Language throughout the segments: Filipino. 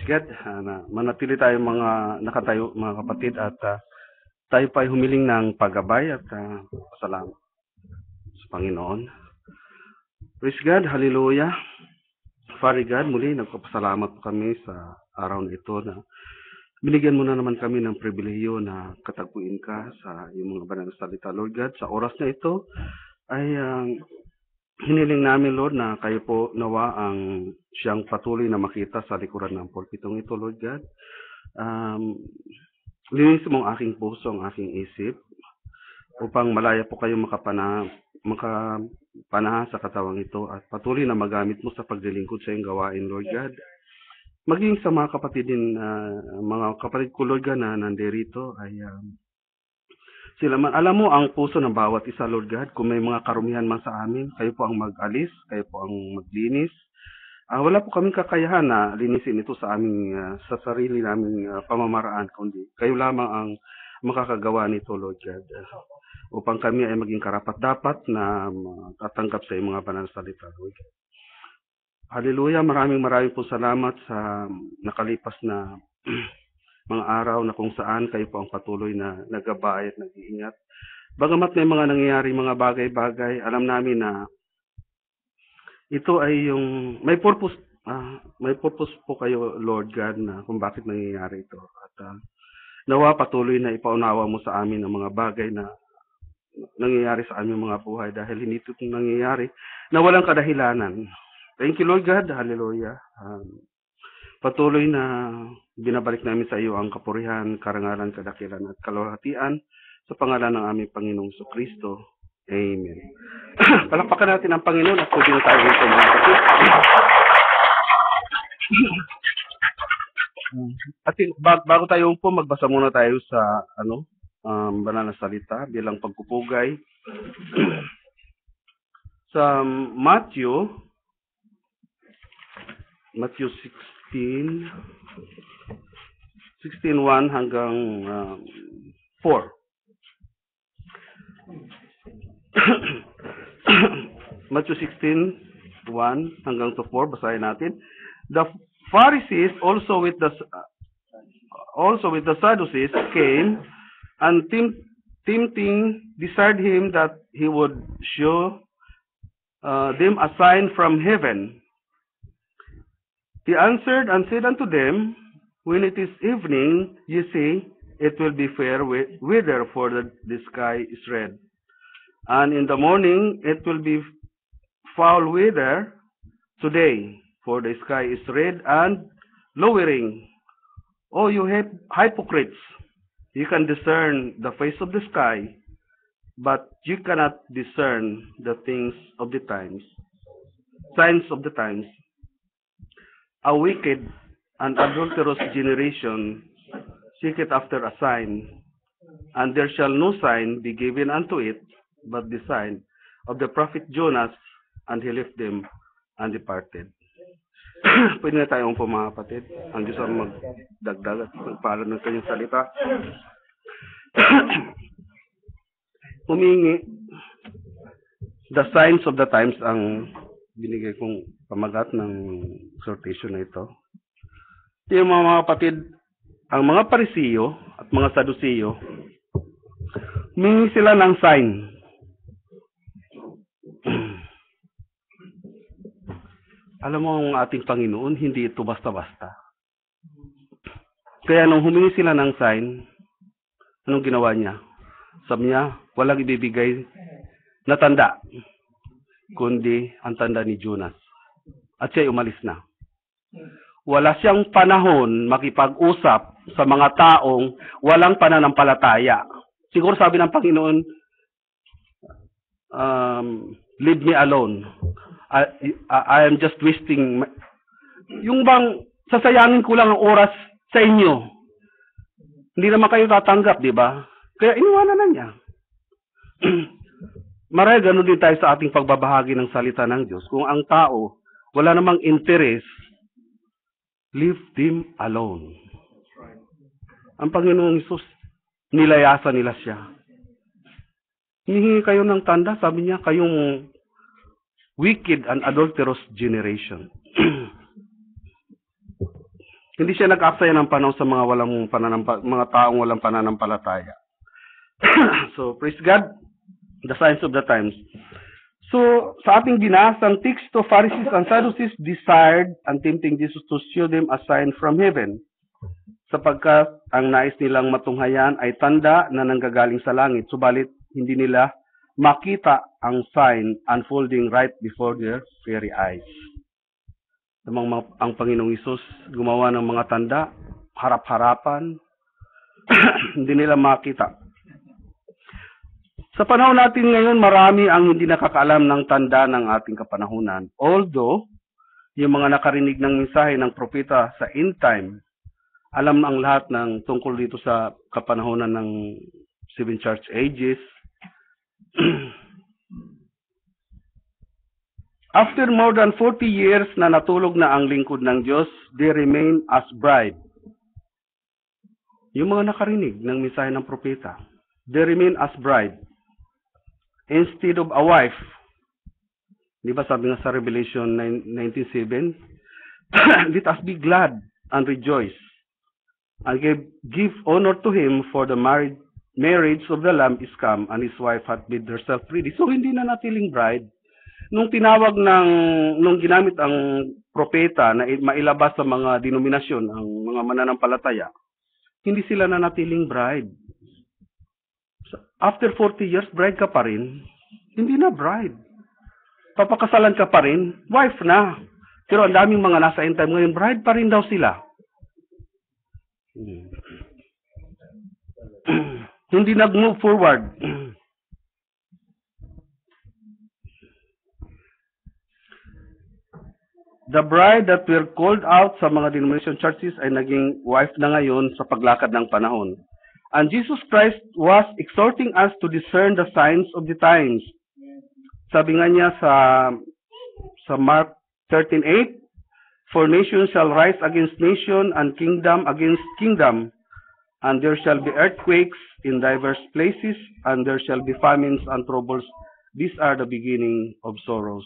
God, na manatili tayo mga nakatayo mga kapatid at tayo pa ay humiling ng paggabay at pasalamat sa Panginoon. Praise God, hallelujah. Father God, muli nagpapasalamat po kami sa araw na ito na binigyan mo na naman kami ng pribilehiyo na katagpuin ka sa iyong mga banal na salita, Lord God. Sa oras na ito ay hiniling namin, Lord, na kayo po nawa ang siyang patuloy na makita sa likuran ng pulpitong ito, Lord God. Linis mo ang aking puso, ang aking isip, upang malaya po kayo makapanaha sa katawang ito at patuloy na magamit mo sa paglilingkod sa iyong gawain, Lord God. Maging sa mga kapatid din, mga kapatid ko, Lord God, na nandirito ay sila man, alam mo ang puso ng bawat isa, Lord God. Kung may mga karumihan man sa amin, kayo po ang mag-alis, kayo po ang maglinis. Wala po kaming kakayahan na linisin ito sa aming, sa sarili naming pamamaraan, kundi kayo lamang ang makakagawa nito, Lord God. Upang kami ay maging karapat-dapat na tatanggap sa iyong mga banal na salita, Lord God. Hallelujah, maraming po salamat sa nakalipas na mga araw na kung saan kayo po ang patuloy na nagabay at nag-iingat. Bagamat may mga nangyayari mga bagay-bagay, alam namin na ito ay yung may purpose po kayo, Lord God, na kung bakit nangyayari ito. At nawa patuloy na ipaunawa mo sa amin ang mga bagay na nangyayari sa aming mga buhay dahil hindi ito nangyayari na walang kadahilanan. Thank you, Lord God. Hallelujah. Patuloy na binabalik namin sa iyo ang kapurihan, karangalan, kadakilan at kalwalhatian sa pangalan ng aming Panginoong Kristo. Amen. Palakpakan natin ang Panginoon at pwede na tayo dito mga kapatid. At bago tayo po, magbasa muna tayo sa banal na salita bilang pagpupugay. Sa Matthew 16:1 hanggang 4. Matthew 16:1 hanggang to 4, basahin natin. The Pharisees also with the Sadducees came and tempting desired him that he would show them a sign from heaven. He answered and said unto them, when it is evening, ye say, it will be fair weather, for the sky is red. And in the morning, it will be foul weather today, for the sky is red and lowering. O you hypocrites, you can discern the face of the sky, but you cannot discern the things of the times, signs of the times. A wicked and adulterous generation seeketh after a sign, and there shall no sign be given unto it, but the sign of the prophet Jonas. And he left them and departed. Pwede na tayong po mga kapatid. Ang Diyos ang magdagdag at magpaalam ng kanyang salita. Humingi, the signs of the times ang binigay kong pamagat ng exhortation na ito. Yung mga kapatid, ang mga Parisiyo at mga Sadusiyo, humingi sila ng sign. Alam mo ang ating Panginoon, hindi ito basta-basta. Kaya nung humingi sila ng sign, anong ginawa niya? Sabi niya, walang ibibigay na tanda, kundi ang tanda ni Jonas. At siya umalis na. Wala siyang panahon makipag-usap sa mga taong walang pananampalataya. Siguro sabi ng Panginoon, leave me alone. I am just wasting yung bang sasayangin ko lang ang oras sa inyo. Hindi naman kayo tatanggap, di ba? Kaya iniwanan na niya. Marahil ganun din tayo sa ating pagbabahagi ng salita ng Diyos. Kung ang tao wala namang interest, leave them alone. Ang Panginoong Hesus, nilayasan nila siya. Hihingi kayo ng tanda, sabi niya, kayong wicked and adulterous generation. Hindi siya nag-aksaya ng panahon sa mga taong walang pananampalataya. So, praise God, the signs of the times. So, sa ating binasang teksto, Pharisees and Sadducees desired and tempting Jesus to show them a sign from heaven, sapagkat ang nais nilang matunghayan ay tanda na nanggagaling sa langit, subalit hindi nila makita ang sign unfolding right before their very eyes. Ang Panginoong Hesus gumawa ng mga tanda, harap-harapan, hindi nila makita. Sa panahon natin ngayon, marami ang hindi nakakaalam ng tanda ng ating kapanahunan. Although, yung mga nakarinig ng mensahe ng propeta sa end time, alam ang lahat ng tungkol dito sa kapanahunan ng Seven Church Ages. After more than 40 years na natulog na ang lingkod ng Diyos, they remain as bride. Yung mga nakarinig ng mensahe ng propeta, they remain as bride. Instead of a wife. Di ba sabi nga sa Revelation 19:7, let us be glad and rejoice and give honor to him, for the marriage of the Lamb is come, and his wife hath made herself ready. So hindi na natiling bride. Nung ginamit ang propeta na mailabas sa mga denominasyon, ang mga mananampalataya, hindi sila na natiling bride. After 40 years, bride ka pa rin. Hindi na bride. Papakasalan ka pa rin, wife na. Pero ang daming mga nasa end time ngayon, bride pa rin daw sila. Hindi nag-move forward. The bride that were called out sa mga denomination churches ay naging wife na ngayon sa paglakad ng panahon. And Jesus Christ was exhorting us to discern the signs of the times. Sabi nga niya sa Mark 13:8, for nation shall rise against nation, and kingdom against kingdom, and there shall be earthquakes in diverse places, and there shall be famines and troubles. These are the beginning of sorrows.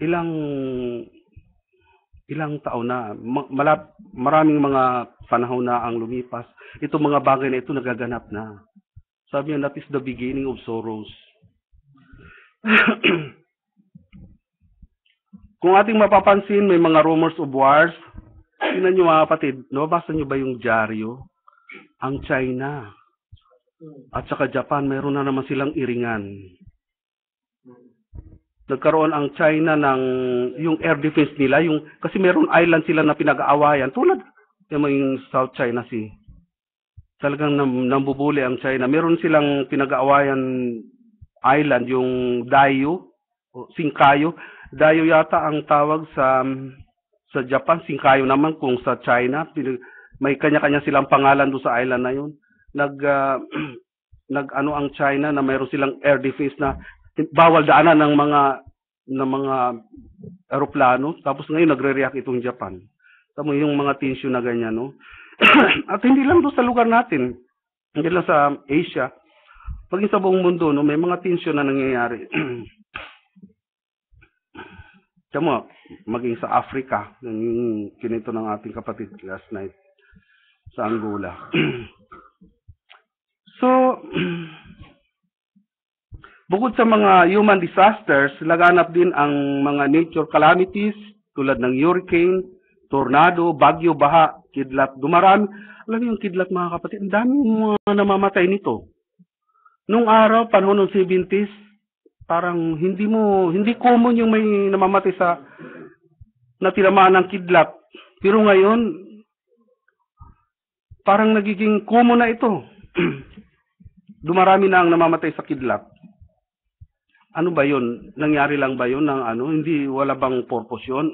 Ilang taon na, maraming mga panahon na ang lumipas, itong mga bagay na ito nagaganap na. Sabi niya, that is the beginning of sorrows. Kung ating mapapansin, may mga rumors of wars. Tingnan nyo mga kapatid, nababasa nyo ba yung dyaryo? Ang China at saka Japan, mayroon na naman silang iringan. Nagkaroon ang China ng yung air defense nila, kasi meron island sila na pinag-aawayan, tulad yung South China Sea. Talagang nambubuli ang China. Meron silang pinag-aawayan island, yung Dayu, o Singkayo. Dayu yata ang tawag sa Japan, Singkayo naman kung sa China. May kanya-kanya silang pangalan doon sa island na yun. Nag-ano ang China na mayroon silang air defense na bawal daanan ng mga eroplano. Tapos ngayon nagre-react itong Japan. Tama yung mga tension na ganyan, no? At hindi lang doon sa lugar natin, hindi lang sa Asia, paging sa buong mundo, no, may mga tension na nangyayari. Tama, maging sa Africa, yung kinito ng ating kapatid last night sa Angola. So, bukod sa mga human disasters, laganap din ang mga nature calamities tulad ng hurricane, tornado, bagyo, baha, kidlat, dumarami. Alam niyo yung kidlat mga kapatid, ang daming mga namamatay nito. Nung araw, panahon ng 70s, parang hindi common yung may namamatay na tinamaan ng kidlat. Pero ngayon, parang nagiging common na ito. Dumarami na ang namamatay sa kidlat. Ano ba yun? Nangyari lang ba yun ng ano? Hindi, wala bang purpose yun?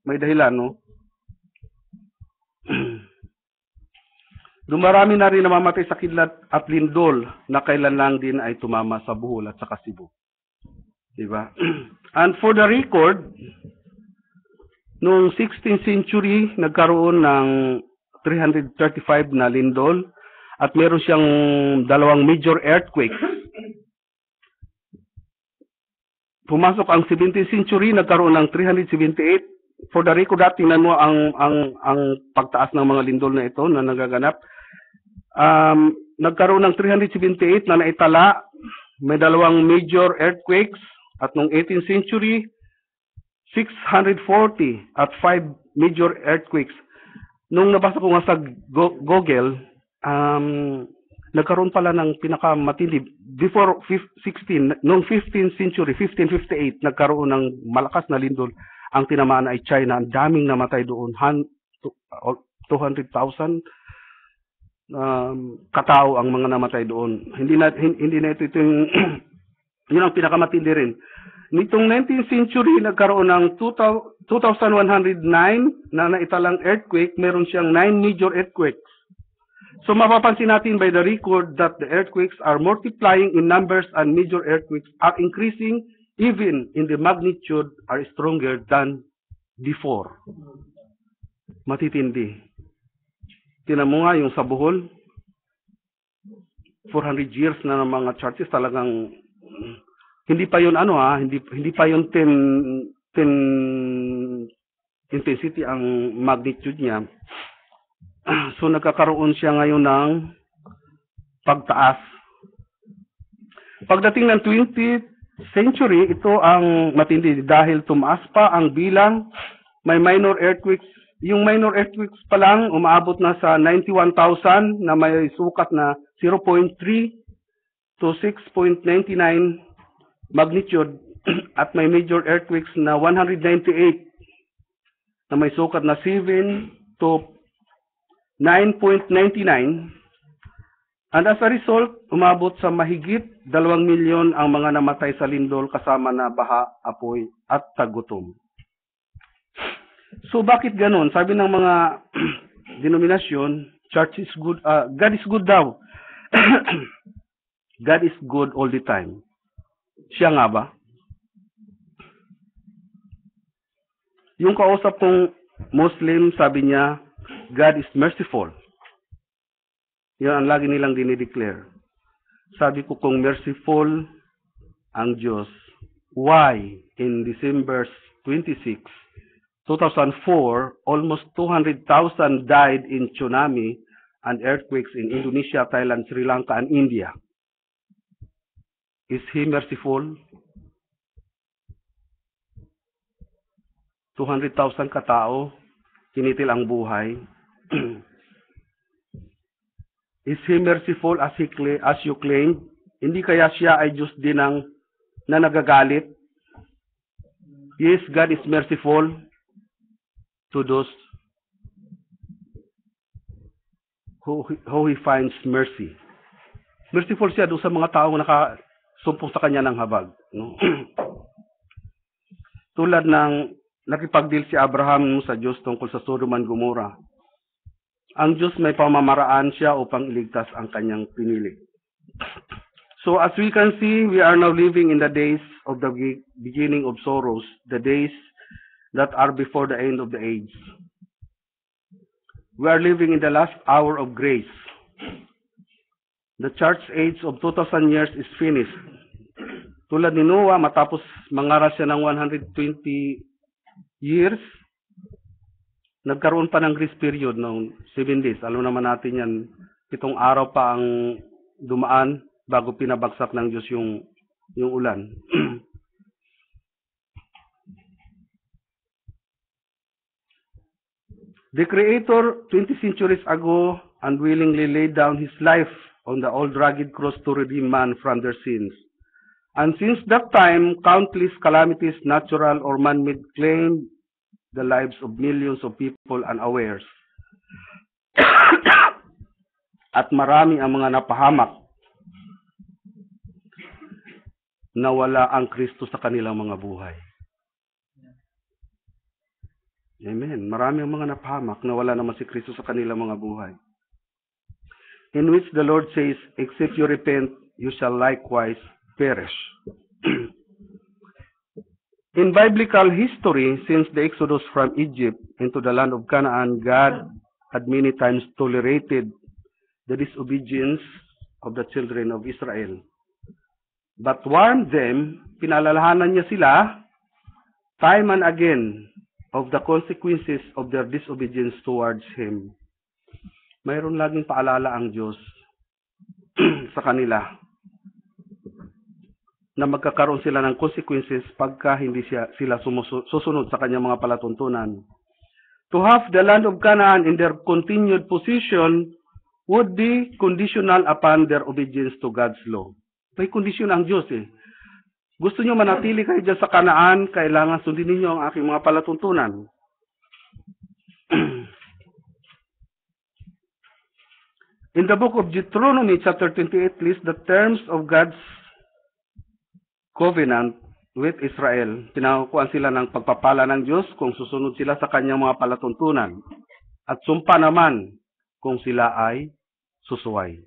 May dahilan, no? Dumarami na rin namamatay sa kidlat at lindol na kailan lang din ay tumama sa Bohol at saka Cebu. Diba? And for the record, noong 16th century, nagkaroon ng 335 na lindol at meron siyang 2 major earthquakes. Pumasok ang 17th century, nagkaroon ng 378 for the record, tingnan mo ang pagtaas ng mga lindol na ito na nagaganap. Nagkaroon ng 378 na naitala, may dalawang major earthquakes, at noong 18th century, 640 at 5 major earthquakes. Nung nabasa ko nga sa Google, nagkaroon pala ng pinakamatindi before 16, noong 15th century, 1558, nagkaroon ng malakas na lindol. Ang tinamaan ay China. Ang daming namatay doon. 200,000 katao ang mga namatay doon. Hindi na ito yung yun ang pinakamatindi rin. Nitong 19th century, nagkaroon ng 2,109 na naitalang earthquake. Meron siyang 9 major earthquakes. So mapapansin natin by the record that the earthquakes are multiplying in numbers and major earthquakes are increasing even in the magnitude are stronger than before. Matitindi. Tinan mo nga yung sa Bohol, 400 years na ng mga churches, talagang hindi pa yun hindi pa yun 10 intensity ang magnitude niya. So nagkakaroon siya ngayon ng pagtaas. Pagdating ng 20th century, ito ang matindi dahil tumaas pa ang bilang. May minor earthquakes. Yung minor earthquakes pa lang umaabot na sa 91,000 na may sukat na 0.3 to 6.99 magnitude at may major earthquakes na 198 na may sukat na 7 to 9.99, and as a result, umabot sa mahigit 2 milyon ang mga namatay sa lindol kasama na baha, apoy at tagutom. So bakit ganon? Sabi ng mga denominasyon, church is good, God is good daw. God is good all the time. Siya nga ba? Yung kausap kong Muslim, sabi niya, God is merciful. Yan ang lagi nilang dinideclare. Sabi ko, kung merciful ang Diyos, why in December 26, 2004, almost 200,000 died in tsunami and earthquakes in Indonesia, Thailand, Sri Lanka, and India? Is He merciful? 200,000 katao, kinitil ang buhay. Is He merciful as you claim? Hindi kaya siya ay Diyos din na nagagalit? Yes, God is merciful to those who He finds mercy. Merciful siya doon sa mga taong nakasumpong sa kanya ng habag. No? Tulad ng nakipagdeal si Abraham sa Diyos tungkol sa Sodom and Gomorrah. Ang Diyos may pamamaraan siya upang iligtas ang kanyang pinili. So as we can see, we are now living in the days of the beginning of sorrows, the days that are before the end of the age. We are living in the last hour of grace. The church age of 2,000 years is finished. Tulad ni Noah, matapos mangaral siya ng 120 years, nagkaroon pa ng grace period ng 7 days. Alam naman natin yan, 7 araw pa ang dumaan bago pinabagsak ng Diyos yung ulan. The Creator, 20 centuries ago, unwillingly laid down His life on the old rugged cross to redeem man from their sins. And since that time, countless calamities, natural or man-made, claimed the lives of millions of people unawares. At marami ang mga napahamak na wala ang Kristo sa kanilang mga buhay. Amen. Marami ang mga napahamak na wala naman si Kristo sa kanilang mga buhay. In which the Lord says, except you repent, you shall likewise perish. In biblical history, since the Exodus from Egypt into the land of Canaan, God had many times tolerated the disobedience of the children of Israel. But warned them, pinalalahanan niya sila, time and again, of the consequences of their disobedience towards Him. Mayroon laging paalala ang Diyos sa kanila na magkakaroon sila ng consequences pagka hindi sila susunod sa kanyang mga palatuntunan. To have the land of Canaan in their continued possession would be conditional upon their obedience to God's law. May kondisyon ang Diyos eh. Gusto nyo manatili kayo dyan sa Canaan, kailangan sundin ninyo ang aking mga palatuntunan. In the book of Deuteronomy, chapter 28, lists the terms of God's covenant with Israel. Pinakukuhan sila ng pagpapala ng Diyos kung susunod sila sa kanyang mga palatuntunan. At sumpa naman kung sila ay susuway.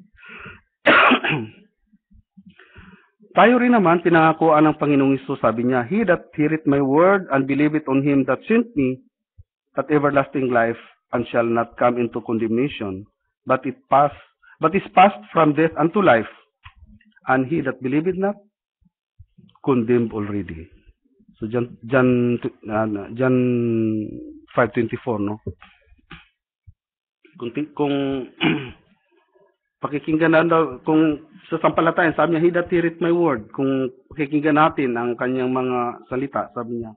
Tayo rin naman, pinangakuan ng Panginoong Hesus, sabi niya, He that heareth my word and believeth on Him that sent me, that everlasting life, and shall not come into condemnation, but is passed from death unto life. And he that believeth not, condemned already. So John 5:24, no? Kung pakikinggan na daw, kung sa sampalatayan, sabi niya, He that heareth my word, kung pakikinggan natin ang kanyang mga salita, sabi niya,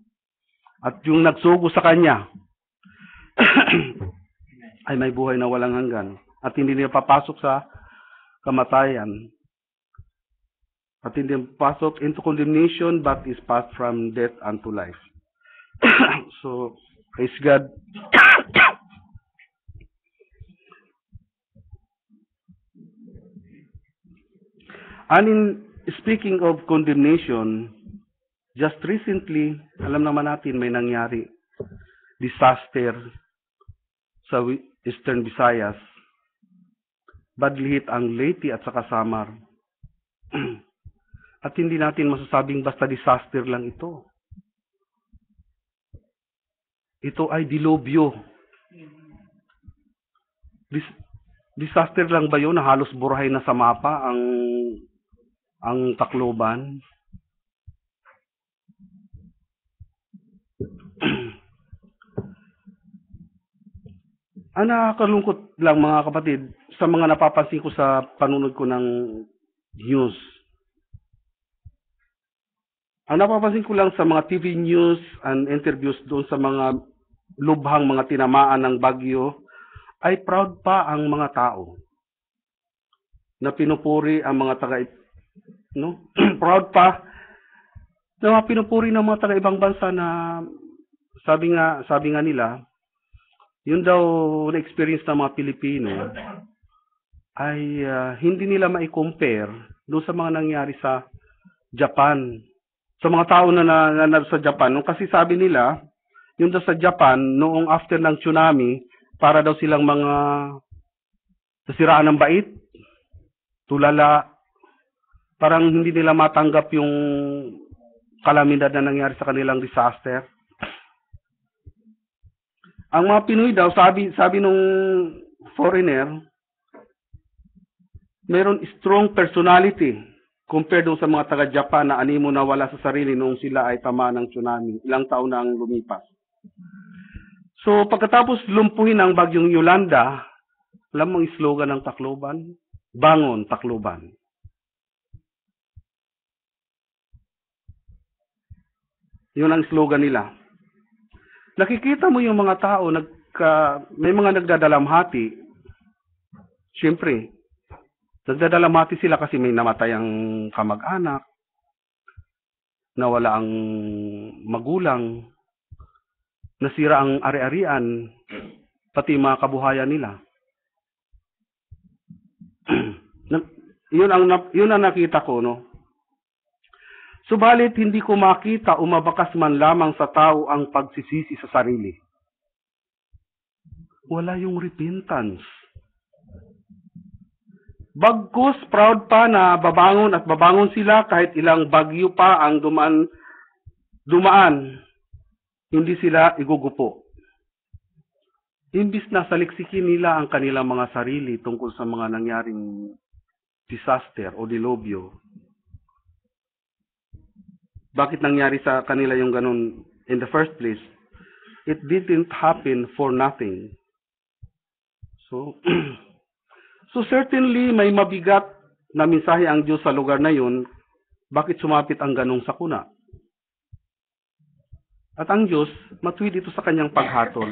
at yung nagsugo sa kanya, ay may buhay na walang hanggan, at hindi niya papasok sa kamatayan, at hindi pasok into condemnation, but is passed from death unto life. So, praise God. And in speaking of condemnation, just recently, alam naman natin may nangyari disaster sa Eastern Visayas. Badlihit ang Leyte at saka Samar. At hindi natin masasabing basta disaster lang ito. Ito ay dilubyo. Disaster lang ba yun na halos burahay na sa mapa ang Tacloban? Ang nakakalungkot lang mga kapatid, sa mga napapansin ko sa panunod ko ng news. Ang napapansin ko lang sa mga TV news and interviews doon sa mga lubhang mga tinamaan ng bagyo, ay proud pa ang mga tao na pinupuri ang mga no? Proud pa na mga pinupuri ng mga taga ibang bansa na sabi nga nila, yun daw na-experience ng mga Pilipino ay hindi nila mai-compare doon sa mga nangyari sa Japan. Sa mga tao na sa Japan, kasi sabi nila, yung daw sa Japan, noong after ng tsunami, para daw silang mga nasiraan ng bait, tulala, parang hindi nila matanggap yung kalamidad na nangyari sa kanilang disaster. Ang mga Pinoy daw, sabi nung foreigner, mayroon strong personality compared sa mga taga-Japan na animo na wala sa sarili noong sila ay tamaan ng tsunami. Ilang taon na ang lumipas. So, pagkatapos lumpuhin ang bagyong Yolanda, alam mo ang slogan ng Tacloban? Bangon, Tacloban. Yun ang slogan nila. Nakikita mo yung mga tao, may mga nagdadalamhati. Siyempre, nagdadalamhati sila kasi may namatay ang kamag-anak, nawala ang magulang, nasira ang ari-arian, pati mga kabuhayan nila. Yun ang nakita ko, no? Subalit, hindi ko makita o mabakas man lamang sa tao ang pagsisisi sa sarili. Wala yung repentance. Bagkus, proud pa na babangon sila kahit ilang bagyo pa ang dumaan. Hindi sila igugupo. Imbis na saliksikin nila ang kanilang mga sarili tungkol sa mga nangyaring disaster o dilubyo. Bakit nangyari sa kanila yung ganun in the first place? It didn't happen for nothing. So, so certainly may mabigat na mensahe ang Diyos sa lugar na yun. Bakit sumapit ang ganong sakuna? At ang Diyos, matuwid ito sa kanyang paghatol.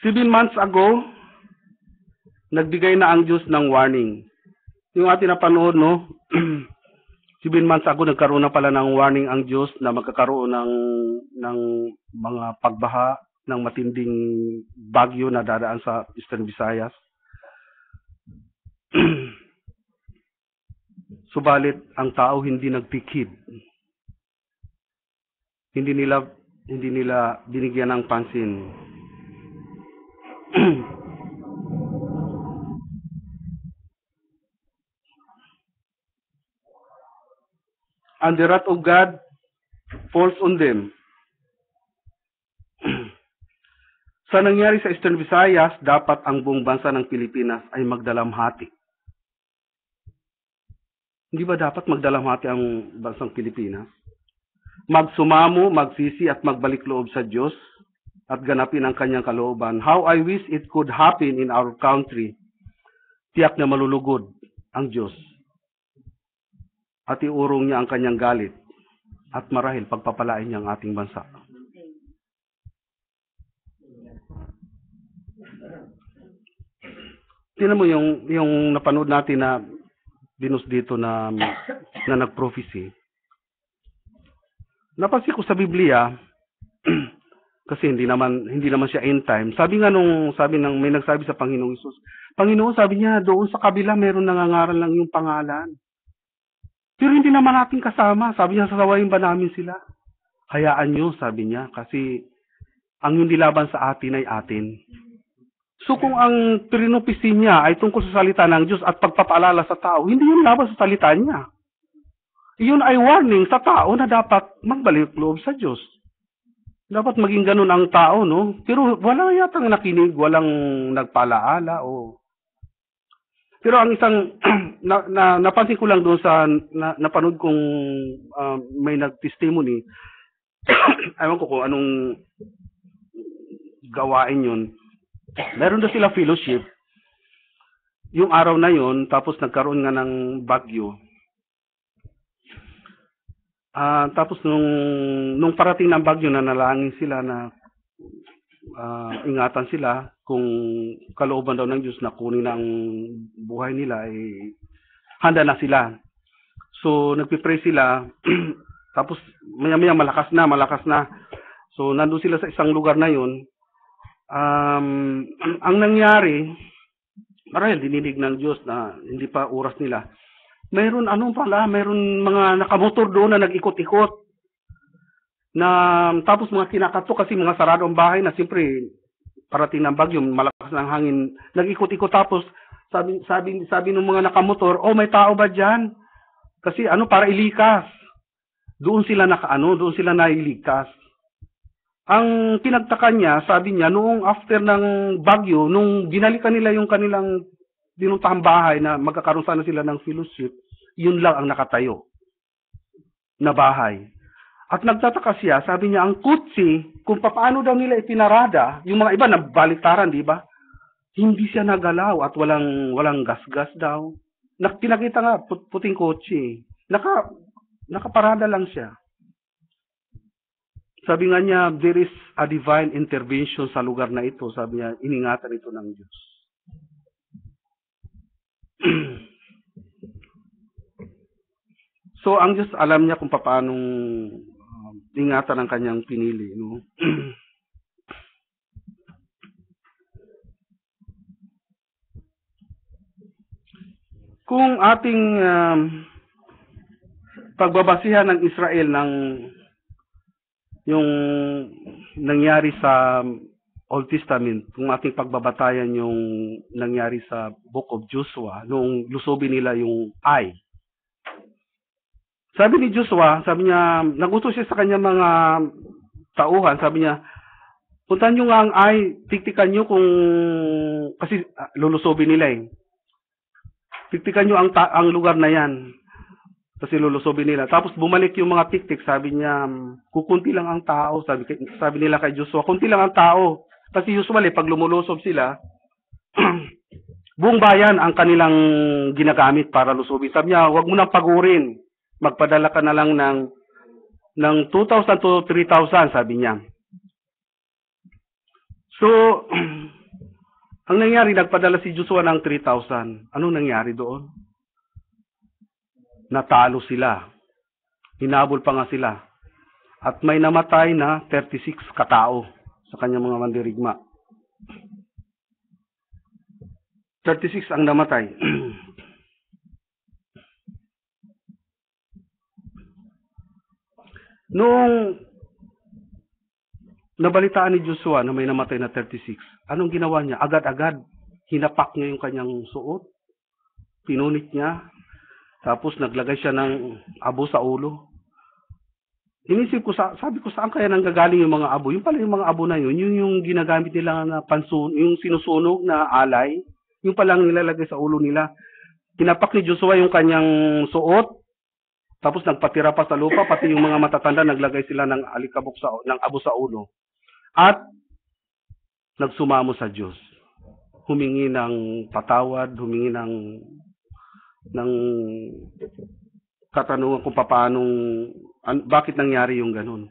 7 months ago, nagbigay na ang Diyos ng warning. Yung ating napanood, no? 7 months ago, nagkaroon na pala ng warning ang Diyos na magkakaroon ng mga pagbaha, ng matinding bagyo na dadaan sa Eastern Visayas. Subalit, ang tao hindi nagtikid. Hindi nila binigyan ng pansin. And the wrath of God falls on them. Sa nangyari sa Eastern Visayas, dapat ang buong bansa ng Pilipinas ay magdalamhati. Hindi ba dapat magdalamhati ang bansang Pilipinas? Magsumamo, magsisi at magbalik loob sa Diyos at ganapin ang kanyang kalooban. How I wish it could happen in our country. Tiyak na malulugod ang Diyos. At iurong niya ang kanyang galit at marahil pagpapalain niya ang ating bansa. Tingnan mo yung napanood natin na dinos dito na nag-prophecy. Napansin ko sa Biblia kasi hindi naman siya end time. Sabi may nagsabi sa Panginoong Hesus. Panginoon, sabi niya, doon sa kabila meron nangangaral lang yung pangalan. Pero hindi naman natin kasama. Sabi niya, sasawayin ba namin sila? Hayaan niyo, sabi niya, kasi ang hindi laban sa atin ay atin. So kung ang pinupisi niya ay tungkol sa salita ng Diyos at pagpapaalala sa tao, hindi yun laban sa salita niya. Iyon ay warning sa tao na dapat magbalik loob sa Diyos. Dapat maging ganun ang tao, no? Pero wala yatang nakinig, walang nagpalaala o... Pero ang isang napansin ko lang doon sa napanood kong may nag-testimony, ewan ko kung anong gawain yun. Meron na sila fellowship. Yung araw na yun, tapos nagkaroon nga ng bagyo. Tapos nung parating ng bagyo, nanalangin sila na ingatan sila kung kalooban daw ng Diyos na kunin ang buhay nila, eh, handa na sila. So, nagpipray sila, tapos maya-maya malakas na. So, nandun sila sa isang lugar na yun. Ang nangyari, marahil dinidig ng Diyos na hindi pa oras nila. Mayroon mga nakamotor doon na nag-ikot-ikot. Tapos mga kinakato kasi mga sarado ang bahay na siyempre parating ng bagyo, malakas ng hangin, nag-ikot-ikot tapos sabi ng mga nakamotor, oh may tao ba diyan? Kasi para ilikas. Doon sila nailigtas. Ang pinagtaka niya, sabi niya, noong after ng bagyo, nung binalikan nila yung kanilang dinuntahang bahay na magkakaroon sana sila ng fellowship, yun lang ang nakatayo na bahay. At nagtataka siya, sabi niya, ang kutsi, kung paano daw nila ipinarada, yung mga iba nabaliktaran, di ba? Hindi siya nagalaw at walang gas-gas daw. Pinakita nga, puting kotse. Nakaparada lang siya. Sabi nga niya, there is a divine intervention sa lugar na ito. Sabi niya, iningatan ito ng Diyos. So, ang Diyos alam niya kung paano ingatan ang kanyang pinili. No? Kung ating pagbabasihan ng Israel ng yung nangyari sa Old Testament, kung ating pagbabatayan yung nangyari sa Book of Joshua, nung lusobin nila yung Ai. Sabi ni Joshua, sabi niya, nagutos siya sa kanya mga tauhan, sabi niya, puntahan nyo nga ang Ai, tiktikan nyo kung, kasi lulusobin nila eh. Tiktikan nyo ang lugar na yan. Tapos ilulusobin nila. Tapos bumalik yung mga tiktik, sabi niya, kukunti lang ang tao. Sabi nila kay Joshua, kunti lang ang tao. Kasi usually, pag lumulusob sila, buong bayan ang kanilang ginagamit para lusubin. Sabi niya, huwag mo nang pagurin. Magpadala ka na lang ng 2,000 to 3,000, sabi niya. So, ang nangyari, nagpadala si Joshua ng 3,000. Anong nangyari doon? Natalo sila. Hinabol pa nga sila. At may namatay na 36 katao sa kanyang mga mandirigma. 36 ang namatay. Noong nabalitaan ni Joshua na may namatay na 36, anong ginawa niya? Agad-agad, hinapak niya yung kanyang suot, pinunit niya, tapos naglagay siya ng abo sa ulo. Inisip ko, sabi ko, saan kaya nanggagaling yung mga abo? Yung pala yung mga abo na yun, yung ginagamit nila na yung sinusunog na alay, yung palang nilalagay sa ulo nila. Hinapak ni Joshua yung kanyang suot, tapos nagpatira pa sa lupa, pati yung mga matatanda, naglagay sila ng alikabok ng abo sa ulo. At nagsumamo sa Diyos. Humingi ng patawad, humingi ng katanungan kung bakit nangyari yung ganun.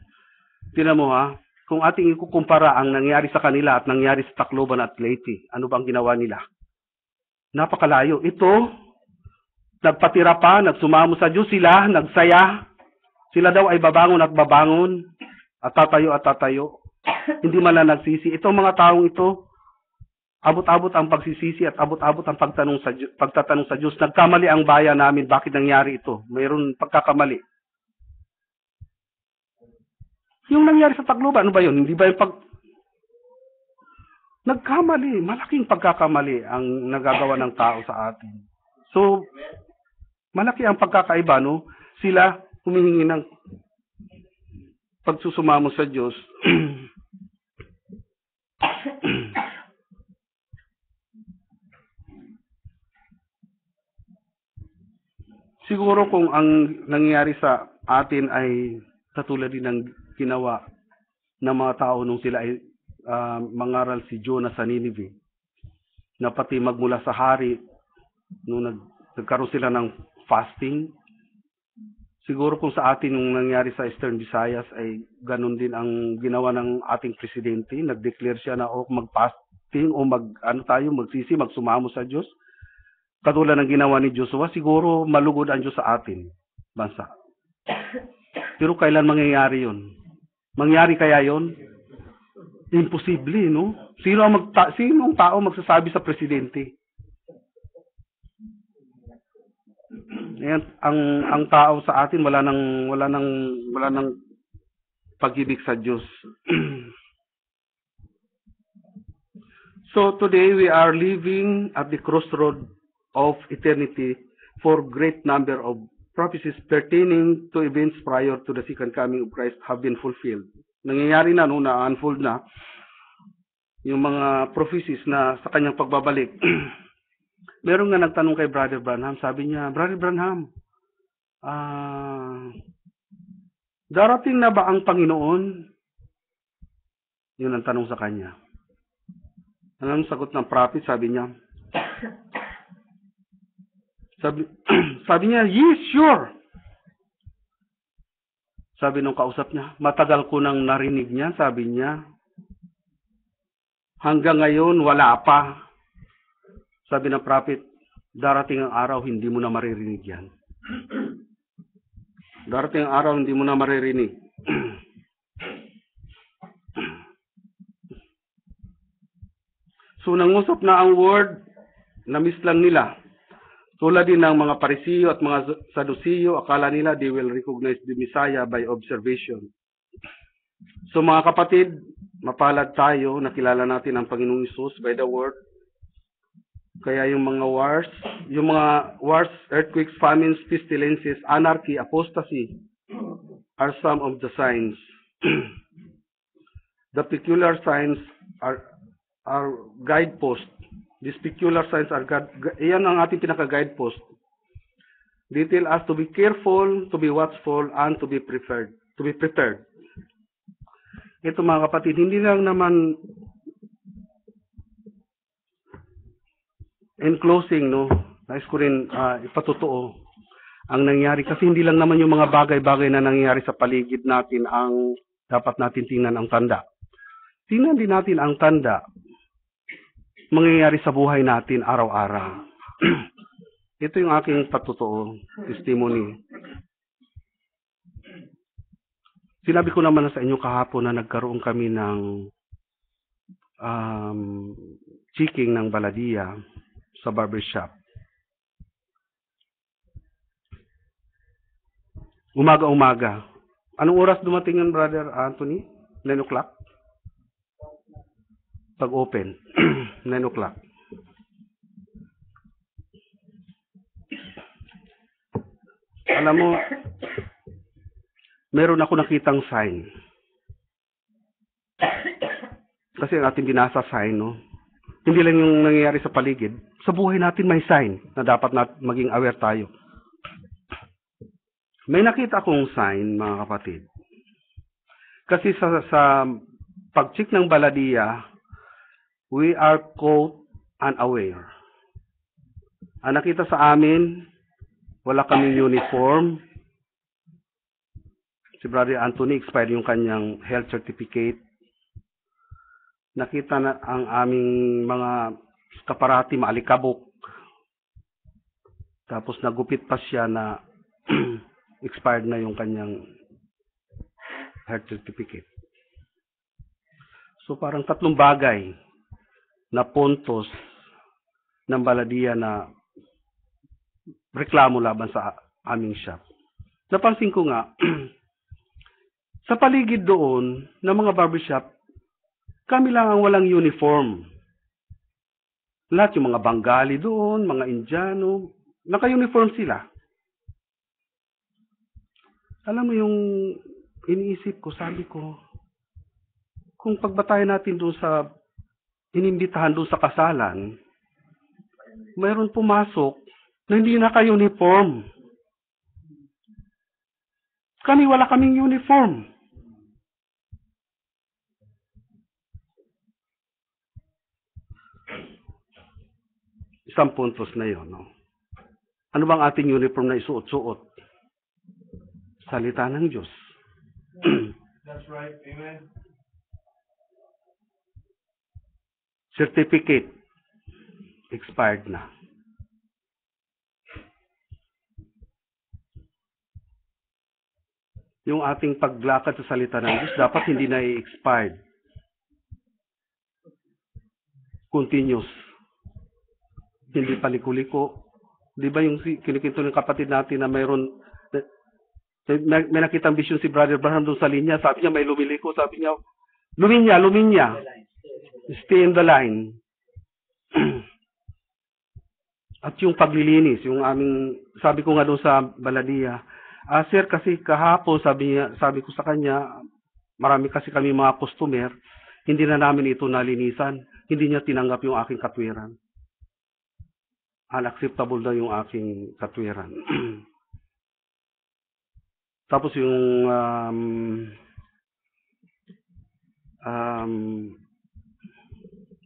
Tingnan mo ha, kung ating ikukumpara ang nangyari sa kanila at nangyari sa Tacloban at Leyte, ano bang ginawa nila? Napakalayo. Ito, nagpatira pa, nagsumamo sa Diyos sila, nagsaya. Sila daw ay babangon at babangon, at tatayo. Hindi man lang nagsisi. Itong mga taong ito, abot-abot ang pagsisisi at abot-abot ang pagtatanong sa Diyos. Nagkamali ang bayan namin. Bakit nangyari ito? Mayroon pagkakamali. Yung nangyari sa Tacloban, ano ba yun? Hindi ba yung nagkamali. Malaking pagkakamali ang nagagawa ng tao sa atin. So, malaki ang pagkakaiba, no? Sila humihingi ng pagsusumamo sa Diyos. Siguro kung ang nangyayari sa atin ay katulad din ng ginawa ng mga tao nung sila ay mangaral si Jonah sa Nineveh, na pati magmula sa hari, nung nagkaroon sila ng fasting, siguro kung sa atin nung nangyari sa Eastern Visayas ay ganun din ang ginawa ng ating presidente, nag-declare siya na mag-fasting o magsisi, magsumamo sa Diyos. Katulad ng ginawa ni Joshua, siguro malugod ang Diyos sa atin, bansa. Pero kailan mangyayari yun? Mangyari kaya yun? Imposible, no? Sino ang tao magsasabi sa presidente? Ayan, ang tao sa atin wala nang pag-ibig sa Diyos. So today we are living at the crossroad of eternity, for great number of prophecies pertaining to events prior to the second coming of Christ have been fulfilled. Nangyayari na, no, na-unfold na yung mga prophecies na sa kanyang pagbabalik. Meron nga nagtanong kay Brother Branham, sabi niya, Brother Branham, darating na ba ang Panginoon? Yun ang tanong sa kanya. Anong sagot ng prophet? Sabi niya, sabi niya, yes, sure. Sabi nung kausap niya, matagal ko nang narinig niya, sabi niya. Hanggang ngayon, wala pa. Sabi ng prophet, darating ang araw, hindi mo na maririnig yan. Darating ang araw, hindi mo na maririnig. So, nangusap na ang word, na-miss lang nila. Tulad din ng mga Parisiyo at mga Sadusiyo, akala nila they will recognize the Messiah by observation. So mga kapatid, mapalad tayo, nakilala natin ang Panginoong Hesus by the word. Kaya yung mga wars, earthquakes, famines, pestilences, anarchy, apostasy are some of the signs. The peculiar signs are guideposts. These peculiar signs are iyan ang ating pinaka-guidepost They tell us to be careful, to be watchful, and to be prepared. To be prepared. Ito mga kapatid, hindi lang naman in closing, no, nais ko rin ipatotoo ang nangyari kasi hindi lang naman yung mga bagay-bagay na nangyayari sa paligid natin ang dapat natin tingnan ang tanda. Tingnan din natin ang tanda mangyayari sa buhay natin araw-araw. Ito yung aking patotoo, testimony. Sinabi ko naman na sa inyo kahapon na nagkaroon kami ng checking ng baladiya sa barbershop. Umaga-umaga. Anong oras dumating yun, Brother Anthony? 9 o'clock? Pag-open. 9 o'clock. Alam mo, meron ako nakitang sign. Kasi ang ating binasa sign, no? Hindi lang yung nangyayari sa paligid. Sa buhay natin may sign na dapat maging aware tayo. May nakita akong sign, mga kapatid. Kasi sa pag-check ng baladiya, we are caught unaware. Ang nakita sa amin, wala kaming uniform. Si Brother Anthony, expired yung kanyang health certificate. Nakita na ang aming mga kaparati maalikabok. Tapos nagupit pa siya na expired na yung kanyang health certificate. So parang 3 bagay na puntos ng baladiya na reklamo laban sa aming shop. Napansin ko nga, sa paligid doon ng mga barbershop, kami lang ang walang uniform. Lahat yung mga Bengali doon, mga Indiano, naka-uniform sila. Alam mo yung iniisip ko, sabi ko, kung pagbatayan natin doon sa, inimbitahan doon sa kasalan, mayroon pumasok na hindi naka-uniform. Kami wala kaming uniform. Isang puntos na yun. No? Ano bang ating uniform na isuot-suot? Salita ng Diyos. That's right. Amen. Certificate. Expired na. Yung ating paglakad sa salita ng Diyos, dapat hindi na i-expired. Continuous. Hindi paliko-liko. Di ba yung kinikinto ng kapatid natin na mayroon, may nakitang vision si Brother Abraham doon sa linya, sabi niya may lumiliko, sabi niya, luminya. Stay in the line. At yung paglilinis, yung aming, sabi ko nga doon sa baladiya, sir, kasi kahapon, sabi ko sa kanya, marami kasi kami mga customer, hindi na namin ito nalinisan, hindi niya tinanggap yung aking katwiran. Unacceptable daw yung aking katwiran. Tapos yung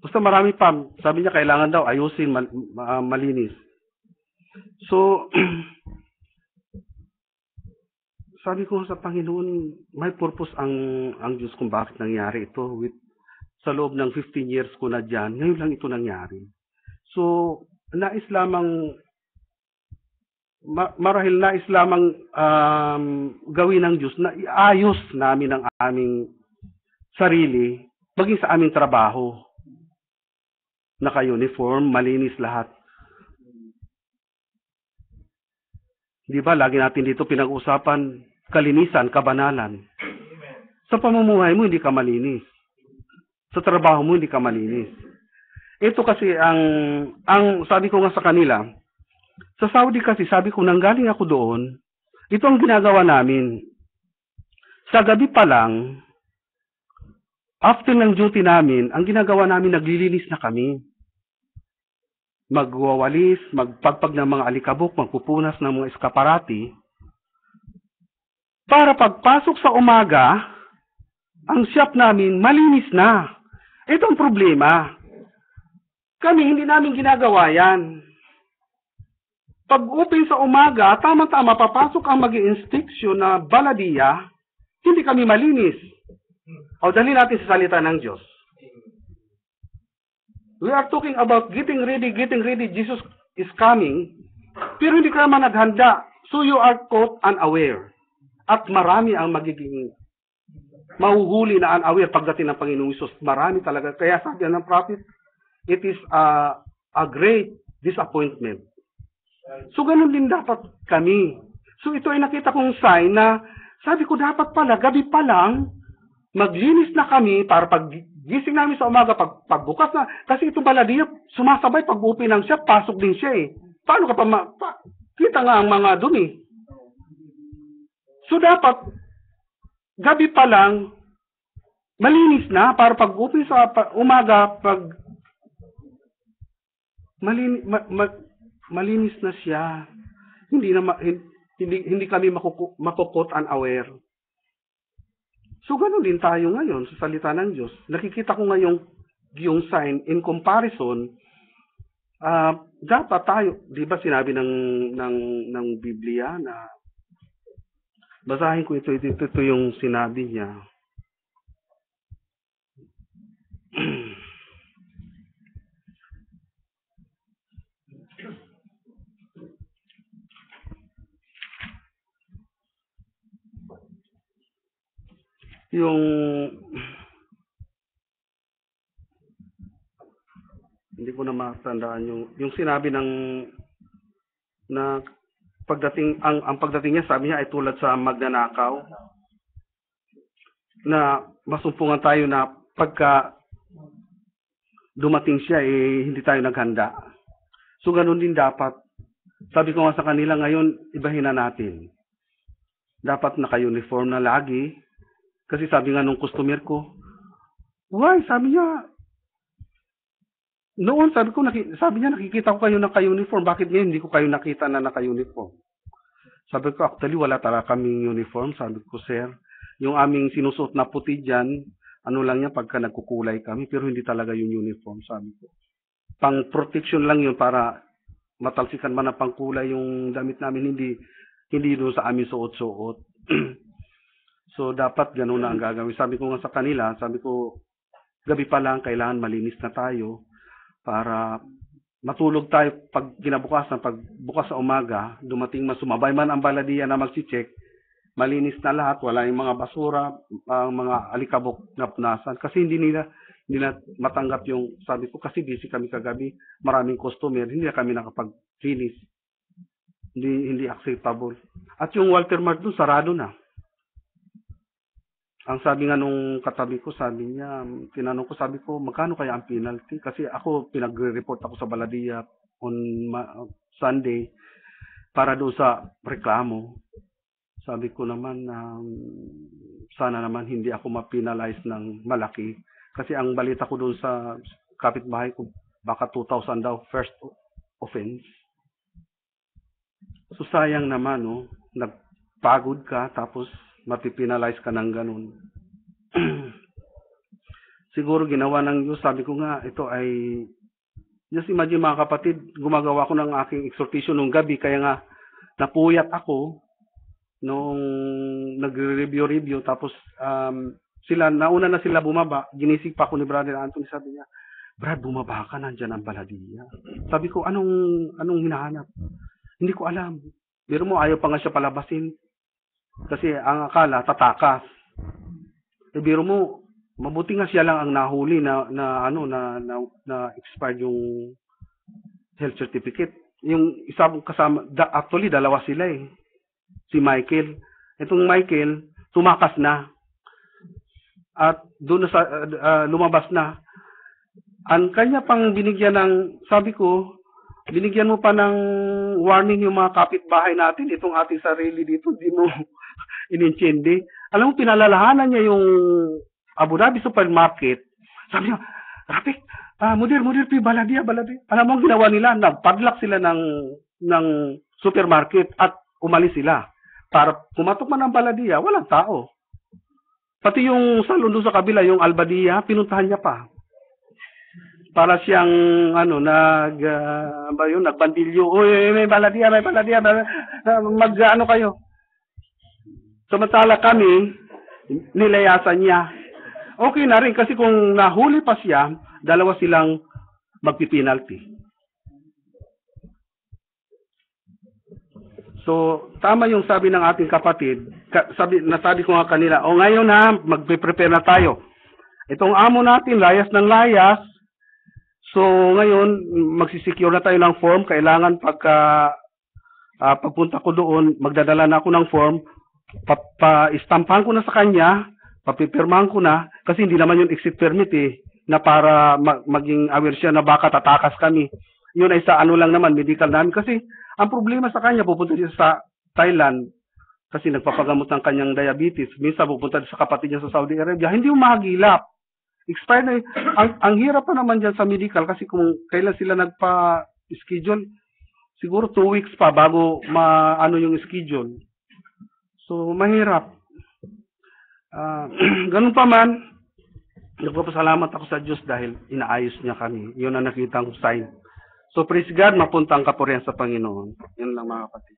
basta marami pa. Sabi niya kailangan daw ayusin, malinis. So, sabi ko sa Panginoon, may purpose ang Diyos kung bakit nangyari ito. Sa loob ng 15 years ko na dyan, ngayon lang ito nangyari. So, nais lamang marahil nais lamang gawin ng Diyos na iayos namin ang aming sarili, maging sa aming trabaho. Naka-uniform, malinis lahat. Di ba, lagi natin dito pinag-usapan, kalinisan, kabanalan. Sa pamumuhay mo, hindi ka malinis. Sa trabaho mo, hindi ka malinis. Ito kasi ang sabi ko nga sa kanila, sa Saudi kasi, sabi ko, nanggaling ako doon, ito ang ginagawa namin. Sa gabi pa lang, after ng duty namin, ang ginagawa namin, naglilinis na kami. magwawalis, magpagpag ng mga alikabok, magpupunas ng mga eskaparati, para pagpasok sa umaga, ang shop namin malinis na. Ito ang problema. Kami, hindi namin ginagawa yan. Pag open sa umaga, tama-tama, papasok ang mag-i-inspeksyon na baladiya, hindi kami malinis. O, dali natin sa salita ng Diyos. We are talking about getting ready, Jesus is coming, pero hindi ka naman naghanda. So you are caught unaware. At marami ang magiging mahuhuli na unaware pagdating ng Panginoong Hesus. Marami talaga. Kaya sabi ng prophet, it is a great disappointment. So ganun din dapat kami. So ito ay nakita kong sign na sabi ko dapat pala, gabi pa lang, maglinis na kami para pag gising namin sa umaga, pagbukas na, kasi ito baladiya, sumasabay pag upi ng siya, pasok din siya eh. Paano ka pa, kita nga ang mga dumi. So dapat, gabi pa lang, malinis na, para pag upi sa umaga, pag malinis na siya, hindi kami makukot unaware. So, gano'n din tayo ngayon sa salita ng Diyos. Nakikita ko ngayon yung sign in comparison. Dapat tayo, di ba sinabi ng Biblia na basahin ko ito yung sinabi niya. Yung hindi ko na matandaan yung sinabi na pagdating ang pagdating niya, sabi niya ay tulad sa magnanakaw na masumpungan tayo na pagka dumating siya hindi tayo naghanda. So ganun din dapat. Sabi ko nga sa kanila ngayon, ibahin na natin. Dapat naka-uniform na lagi. Kasi sabi nga nung customer ko, why? Sabi niya, noon sabi niya nakikita ko kayo naka-uniform. Bakit ngayon hindi ko kayo nakita na naka-uniform? Sabi ko, actually wala talaga kaming uniform. Sabi ko, sir, yung aming sinusuot na puti dyan, ano lang yan pagka nagkukulay kami, pero hindi talaga yung uniform, sabi ko. Pang protection lang yun para matalsikan man ang pangkulay yung damit namin, hindi doon sa amin suot-suot. So, dapat gano'n na ang gagawin. Sabi ko nga sa kanila, sabi ko, gabi pa lang, kailangan malinis na tayo para matulog tayo pag kinabukasan, pag bukas sa umaga, dumating sumabay man ang baladiya na magsi-check, malinis na lahat, wala yung mga basura, mga alikabok na punasan. Kasi hindi nila matanggap yung, sabi ko, kasi busy kami kagabi, maraming customer, hindi na kami nakapag-finish. Hindi acceptable. At yung Walter Mart doon, sarado na. Ang sabi nga nung katabi ko, sabi niya, tinanong ko, sabi ko, magkano kaya ang penalty? Kasi ako, pinag-report ako sa baladiya on Sunday para doon sa reklamo. Sabi ko naman, sana naman hindi ako ma-penalize ng malaki. Kasi ang balita ko doon sa kapitbahay ko, baka 2,000 daw, first offense. So sayang naman, no? Nagpagod ka, tapos mapipinalize ka ng ganun. Siguro ginawa ng Diyos, sabi ko nga, ito ay, just imagine mga kapatid, gumagawa ko ng aking exhortation nung gabi, kaya nga, napuyat ako, nung nagre-review, tapos, nauna na sila bumaba, ginisig pa ako ni Brother Anthony, sabi niya, Brad, bumaba ka, nandyan ang baladiya. Sabi ko, anong hinahanap? Hindi ko alam. Pero mo, ayaw pa nga siya palabasin. Kasi ang akala, tatakas. Biro mo, mabuti nga siya lang ang nahuli na expired yung health certificate. Yung isa kasama, actually dalawa sila eh. Si Michael. Itong Michael, tumakas na. At doon na lumabas na. Ang kanya pang binigyan ng, sabi ko, binigyan mo pa ng warning yung mga kapitbahay natin, itong ating sarili dito, di mo inintindi. Alam mo, pinalalahanan niya yung Abu Dhabi Supermarket. Sabi niya, traffic. Mudir, baladia. Alam mo ang ginawa nila? Nagpadlock sila ng supermarket at umalis sila. Para pumatok man ang baladia, walang tao. Pati yung salon doon sa kabila, yung Albadia, pinuntahan niya pa. Para siyang, nagbandilyo. Uy, may baladia. Mag-ano kayo. Samantala kami, nilayasan niya. Okay na rin kasi kung nahuli pa siya, dalawa silang magpipinalty. So, tama yung sabi ng ating kapatid. Nasabi ko nga kanila, ngayon ha, magpe-prepare na tayo. Itong amo natin, layas ng layas. So, ngayon, magsisecure na tayo ng form. Kailangan pagpunta ko doon, magdadala na ako ng form. Pa-istampahan ko na sa kanya, papipirmahan ko na, kasi hindi naman yung exit permit na para maging aware siya na baka tatakas kami. Yun ay sa lang naman, medical namin. Kasi, ang problema sa kanya, pupunta siya sa Thailand kasi nagpapagamot ng kanyang diabetes. Minsan pupunta sa kapatid niya sa Saudi Arabia. Hindi mo mahagilap. Expired na. Ang hirap pa naman dyan sa medical kasi kung kailan sila nagpa-schedule, siguro 2 weeks pa bago maano yung schedule. So, mahirap. Ganun pa man, nagpapasalamat ako sa Diyos dahil inaayos niya kami. Yun ang nakita kong sign. So, praise God, mapunta ang kapurihan sa Panginoon. Yun lang mga kapatid.